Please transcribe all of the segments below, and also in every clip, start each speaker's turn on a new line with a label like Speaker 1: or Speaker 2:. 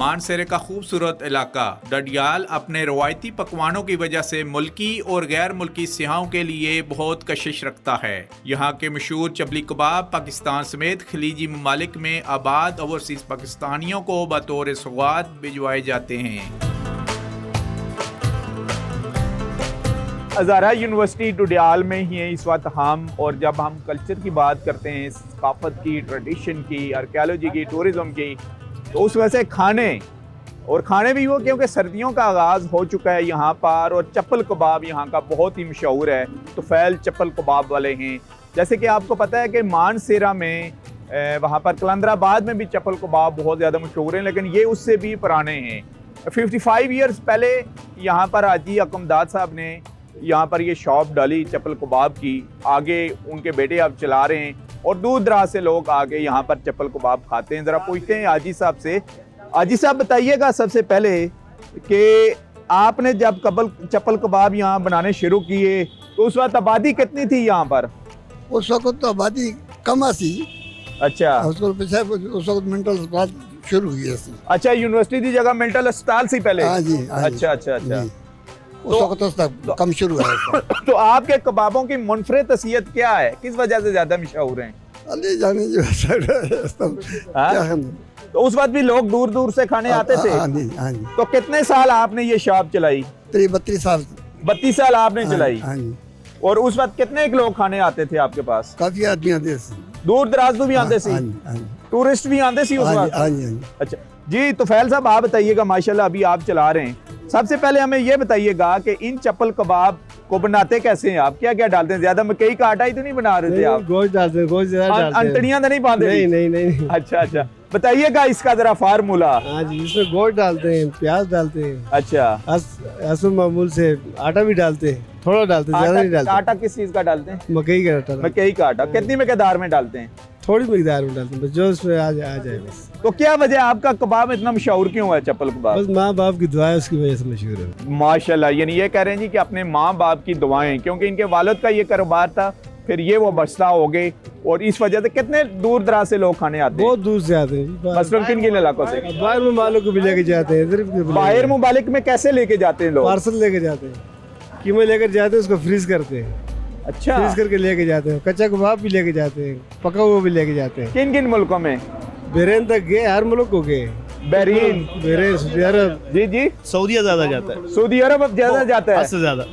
Speaker 1: मानसरे का खूबसूरत इलाका डडियाल अपने रवायती पकवानों की वजह से मुल्की और गैर मुल्की सियाहों के लिए बहुत कशिश रखता है। यहाँ के मशहूर चबली कबाब पाकिस्तान समेत खलीजी ममालिक में आबाद ओवरसीज पाकिस्तानियों को बतौर सौगात भिजवाए जाते हैं।
Speaker 2: हज़ारा यूनिवर्सिटी डडियाल में ही है इस वक्त हम, और जब हम कल्चर की बात करते हैं, सकाफत की, ट्रेडिशन की, आर्कियोलॉजी की, टूरिज़म की, तो उस वजह से खाने भी वो, क्योंकि सर्दियों का आगाज़ हो चुका है यहाँ पर, और चप्पल कबाब यहाँ का बहुत ही मशहूर है। तो फैल चप्पल कबाब वाले हैं। जैसे कि आपको पता है कि मानसेरा में वहाँ पर कलंदराबाद में भी चप्पल कबाब बहुत ज़्यादा मशहूर हैं, लेकिन ये उससे भी पुराने हैं। 55 ईयर्स पहले यहाँ पर हाजी अकमदाद साहब ने यहाँ पर ये शॉप डाली चप्पल कबाब की। आगे उनके बेटे अब चला रहे हैं, और दूर दराज से लोग आके यहाँ पर चप्पल कबाब खाते हैं। ज़रा पूछते हैं हाजी साहब से। हाजी साहब बताइएगा सबसे पहले कि आपने जब चप्पल कबाब यहाँ बनाने शुरू किए तो उस वक्त आबादी कितनी थी यहाँ पर?
Speaker 3: उस वक्त तो आबादी कम थी।
Speaker 2: अच्छा,
Speaker 3: उस वक्त मेंटल अस्पताल शुरू हुई।
Speaker 2: अच्छा, यूनिवर्सिटी की जगह मेंटल अस्पताल से पहले?
Speaker 3: हाँ जी, हाँ जी,
Speaker 2: अच्छा अच्छा अच्छा।
Speaker 3: उस वक्त तो कम शुरू है।
Speaker 2: तो आपके कबाबों की मुनफरिद तसीयत क्या है? किस वजह से ज्यादा मशहूर हैं?
Speaker 3: अली जाने जो
Speaker 2: तो उस वक्त भी लोग दूर दूर से खाने आते थे?
Speaker 3: हाँ जी, हाँ जी।
Speaker 2: तो कितने साल आपने ये शॉप चलाई?
Speaker 3: 32 साल।
Speaker 2: 32 साल आपने चलाई?
Speaker 3: हाँ जी।
Speaker 2: और उस वक्त कितने लोग खाने आते थे आपके पास?
Speaker 3: काफी आदमी आते थे,
Speaker 2: दूर दराज भी आते थे, टूरिस्ट भी आते थे उस वक्त?
Speaker 3: हाँ जी।
Speaker 2: अच्छा जी, तो फैल साहब आप बताइएगा, माशाल्लाह अभी आप चला रहे हैं, सबसे पहले हमें ये बताइएगा कि इन चप्पल कबाब को बनाते कैसे हैं आप? क्या क्या डालते हैं? ज्यादा मकई का आटा ही तो नहीं बना रहे थे आप?
Speaker 4: गोश्त डालते हैं, गोश्त ज्यादा डालते हैं।
Speaker 2: अंतड़ियां तो नहीं बांधे?
Speaker 4: नहीं।
Speaker 2: अच्छा अच्छा, बताइएगा इसका जरा फार्मूला।
Speaker 4: हाँ जी, इसमें गोश्त डालते हैं, प्याज डालते हैं।
Speaker 2: अच्छा,
Speaker 4: असल मामूल से आटा भी डालते हैं, थोड़ा डालते हैं, ज्यादा नहीं डालते।
Speaker 2: आटा किस चीज का डालते हैं?
Speaker 4: मकई का आटा।
Speaker 2: मकई का आटा कितनी मकदार में डालते हैं?
Speaker 4: थोड़ी मकदार में डालते हैं, जो उसमें आ जाए बस।
Speaker 2: तो क्या वजह आपका कबाब इतना मशहूर क्यों है चप्पल कबाब?
Speaker 4: बस माँ बाप की दुआ है, उसकी वजह से मशहूर है।
Speaker 2: माशाल्लाह, यानी ये कह रहे हैं जी कि अपने माँ बाप की दुआएं, क्योंकि इनके वालिद का ये कारोबार था, फिर ये वो बस्ता हो गए, और इस वजह से कितने दूर दराज से लोग खाने आते हैं?
Speaker 4: बहुत दूर से आते हैं,
Speaker 2: मसलन किन किन इलाकों से?
Speaker 4: बाहर ममालिक को भी लेके जाते हैं।
Speaker 2: बाहर मुमालिक में कैसे लेके जाते हैं लोग?
Speaker 4: पार्सल लेके जाते हैं, कीमे लेकर जाते हैं, उसको फ्रीज करते हैं।
Speaker 2: अच्छा,
Speaker 4: फ्रीज करके लेके जाते हैं। कच्चा कबाब भी लेके जाते हैं, पका हुआ भी लेके जाते हैं।
Speaker 2: किन किन मुल्कों में?
Speaker 4: बहरीन तक गए, हर मुल्क को गए।
Speaker 2: बहरीन,
Speaker 4: सऊदी अरब।
Speaker 2: जी
Speaker 5: सऊदीया ज्यादा जाता है।
Speaker 2: सऊदी अरब अब ज्यादा जाता है?
Speaker 5: से ज्यादा।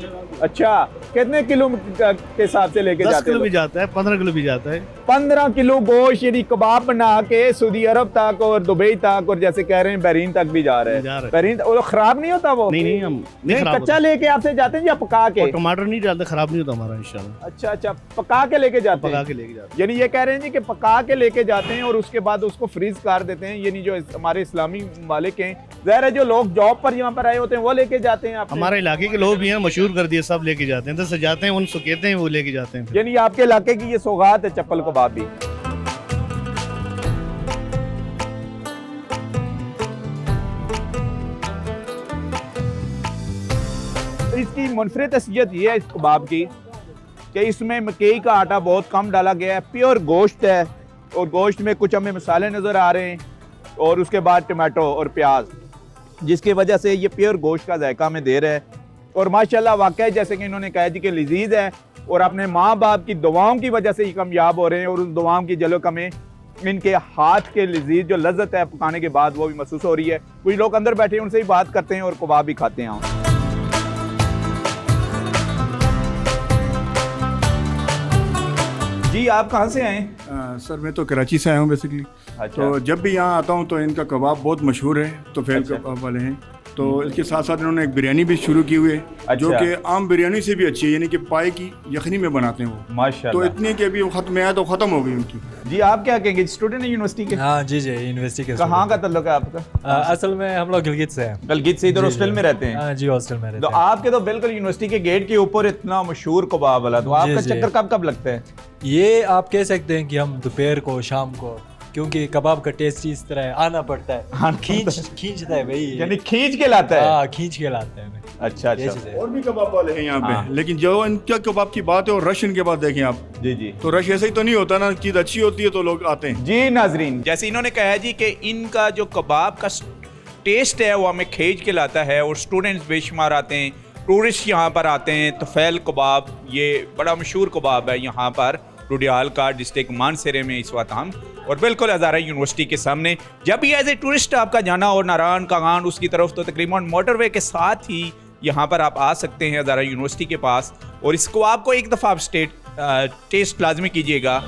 Speaker 2: अच्छा, कितने किलो के हिसाब से लेके
Speaker 5: 10
Speaker 2: जाते
Speaker 5: किलो
Speaker 2: हैं?
Speaker 5: भी जाता है, 15 किलो भी जाता है।
Speaker 2: 15 किलो गोश्त यानी कबाब बना के सऊदी अरब तक और दुबई तक, और जैसे कह रहे हैं बहरीन तक भी जा रहे हैं। बहरीन वो खराब नहीं होता? वो
Speaker 5: नहीं, हम
Speaker 2: नहीं, कच्चा लेके आपसे जाते हैं या पका के?
Speaker 5: टमाटर नहीं डालते, खराब नहीं होता हमारा इंशाल्लाह।
Speaker 2: अच्छा अच्छा, पका के लेके जाते हैं?
Speaker 5: पका के लेके जाते
Speaker 2: यानी ये कह रहे हैं जी कि पका के लेके जाते हैं और उसके बाद उसको फ्रीज कर देते हैं। यानी जो हमारे इस्लामी मालिक हैं, ज़ाहिर है जो लोग जॉब पर यहाँ पर आए होते हैं वो लेके जाते हैं।
Speaker 5: हमारे इलाके के लोग भी हैं, मशहूर कर दिए, सब लेके जाते हैं। तो सजाते हैं, उनको कहते हैं, वो लेके जाते हैं।
Speaker 2: यानी आपके इलाके की ये सौगात है चप्पल कबाब भी। इसकी मुनफरिद हैसियत ये है इस कबाब की कि इसमें मकई का आटा बहुत कम डाला गया है, प्योर गोश्त है, और गोश्त में कुछ हमें मसाले नज़र आ रहे हैं, और उसके बाद टमाटो और प्याज, जिसकी वजह से ये प्योर गोश्त का जायका हमें दे रहा है। और माशाल्लाह वाकई जैसे कि इन्होंने कहा जी कि लजीज है, और अपने माँ बाप की दुआओं की वजह से ये कामयाब हो रहे हैं, और उस दुआओं की जलो हमें इनके हाथ के लजीज जो लज्जत है पकाने के बाद वो भी महसूस हो रही है। कुछ लोग अंदर बैठे हैं, उनसे ही बात करते हैं और कबाब भी खाते हैं। जी, आप कहाँ से आए?
Speaker 6: सर मैं तो कराची से आया हूँ बेसिकली।
Speaker 2: अच्छा।
Speaker 6: तो जब भी यहाँ आता हूँ तो इनका कबाब बहुत मशहूर है, तो फैल कबाब वाले हैं। तो इसके साथ साथ इन्होंने एक बिरयानी भी शुरू की हुई है।
Speaker 2: अच्छा।
Speaker 6: जो कि आम बिरयानी से भी अच्छी है, यानी कि पाए की यखनी में बनाते हैं वो।
Speaker 2: माशाल्लाह।
Speaker 6: तो इतनी कि अभी वो खत्म आया तो ख़त्म हो गई उनकी।
Speaker 2: जी, आप क्या कहेंगे? स्टूडेंट है यूनिवर्सिटी के?
Speaker 7: हाँ जी, यूनिवर्सिटी के।
Speaker 2: कहाँ का तल्लुक है आपका?
Speaker 7: असल में हम लोग गिलगित से हैं।
Speaker 2: गिलगित से? इधर हॉस्टल में रहते हैं?
Speaker 7: हाँ जी, हॉस्टल में रहते
Speaker 2: तो
Speaker 7: हैं।
Speaker 2: आपके तो बिल्कुल यूनिवर्सिटी के गेट के ऊपर इतना मशहूर कबाब वाला, तो आपका
Speaker 7: जी।
Speaker 2: चक्कर कब कब लगता है?
Speaker 7: ये आप कह सकते हैं कि हम दोपहर को, शाम को, क्योंकि कबाब का टेस्ट इस तरह है, आना पड़ता है, खींचता है भाई,
Speaker 2: यानी खींच के लाता है?
Speaker 7: हाँ, खींच के लाते हैं।
Speaker 2: अच्छा अच्छा।
Speaker 6: और भी कबाब वाले हैं यहाँ
Speaker 2: हाँ।
Speaker 6: पे, लेकिन जो इनका कबाब की बात है और रश इनके पास देखें आप।
Speaker 2: जी जी।
Speaker 6: तो रश ऐसे ही तो नहीं होता ना, चीज़ अच्छी होती है तो लोग आते हैं।
Speaker 2: जी नाजरीन,
Speaker 1: जैसे इन्होंने कहा है जी कि इनका जो कबाब का टेस्ट है वो हमें खींच के लाता है और स्टूडेंट्स बेशुमार आते हैं, टूरिस्ट यहाँ पर आते हैं। तफैल कबाब ये बड़ा मशहूर कबाब है यहाँ पर डोडियाल का, डिस्ट्रिक्ट मानसरे में इस वक्त हम, और बिल्कुल हज़ारा यूनिवर्सिटी के सामने। जब भी एज ए टूरिस्ट आपका जाना हो नारायण कागान उसकी तरफ तो तकरीबन मोटरवे के साथ ही यहाँ पर आप आ सकते हैं हज़ारा यूनिवर्सिटी के पास, और इसको आपको एक दफ़ा आप टेस्ट लाजमी कीजिएगा।